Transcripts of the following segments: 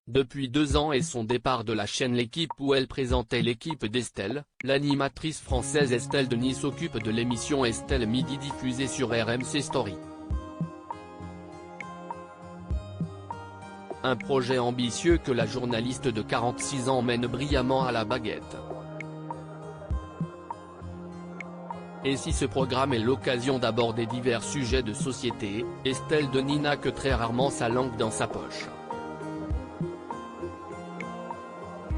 Depuis 2 ans et son départ de la chaîne L'Équipe où elle présentait l'équipe d'Estelle, l'animatrice française Estelle Denis s'occupe de l'émission Estelle Midi diffusée sur RMC Story. Un projet ambitieux que la journaliste de 46 ans mène brillamment à la baguette. Et si ce programme est l'occasion d'aborder divers sujets de société, Estelle Denis n'a que très rarement sa langue dans sa poche.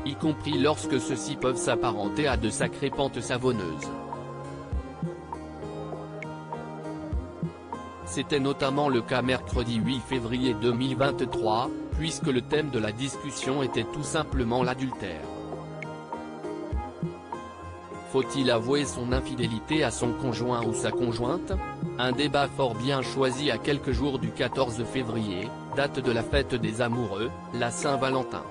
Y compris lorsque ceux-ci peuvent s'apparenter à de sacrées pentes savonneuses. C'était notamment le cas mercredi 8 février 2023, puisque le thème de la discussion était tout simplement l'adultère. Faut-il avouer son infidélité à son conjoint ou sa conjointe? Un débat fort bien choisi à quelques jours du 14 février, date de la fête des amoureux, la Saint-Valentin.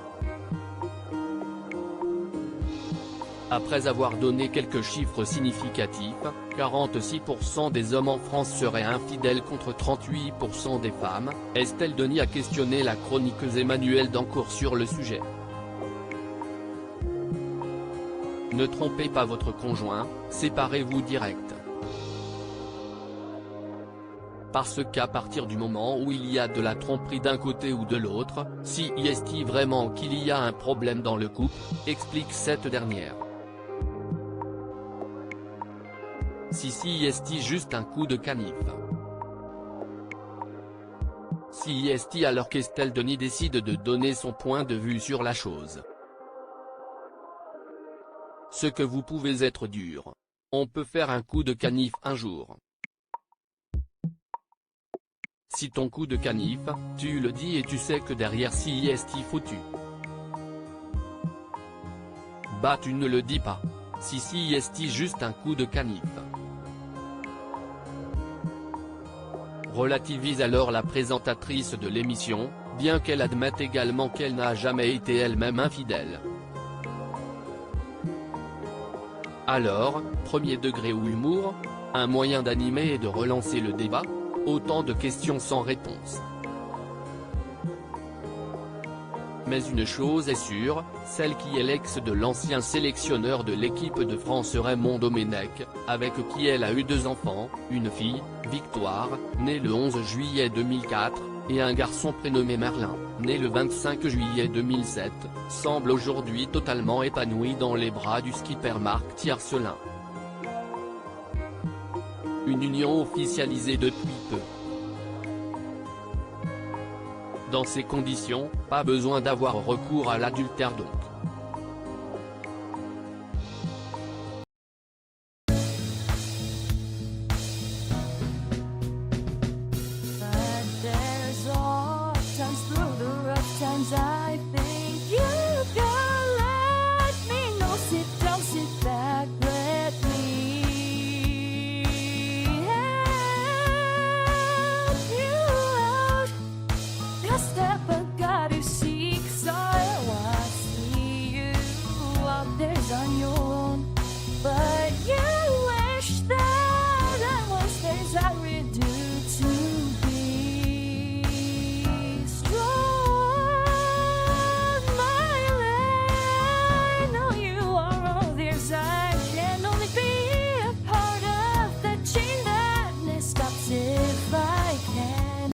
Après avoir donné quelques chiffres significatifs, 46% des hommes en France seraient infidèles contre 38% des femmes, Estelle Denis a questionné la chroniqueuse Emmanuelle Dancourt sur le sujet. Ne trompez pas votre conjoint, séparez-vous direct. Parce qu'à partir du moment où il y a de la tromperie d'un côté ou de l'autre, si est-il vraiment qu'il y a un problème dans le couple, explique cette dernière. Si est-il juste un coup de canif. Si est-il alors qu'Estelle Denis décide de donner son point de vue sur la chose. Ce que vous pouvez être dur. On peut faire un coup de canif un jour. Si ton coup de canif, tu le dis et tu sais que derrière si est-il foutu. Bah tu ne le dis pas. Si est-il juste un coup de canif. Relativise alors la présentatrice de l'émission, bien qu'elle admette également qu'elle n'a jamais été elle-même infidèle. Alors, premier degré ou humour, un moyen d'animer et de relancer le débat, autant de questions sans réponse. Mais une chose est sûre, celle qui est l'ex de l'ancien sélectionneur de l'équipe de France Raymond Domenech, avec qui elle a eu 2 enfants, une fille, Victoire, née le 11 juillet 2004, et un garçon prénommé Merlin, né le 25 juillet 2007, semble aujourd'hui totalement épanoui dans les bras du skipper Marc Tiercelin. Une union officialisée depuis peu. Dans ces conditions, pas besoin d'avoir recours à l'adultère donc.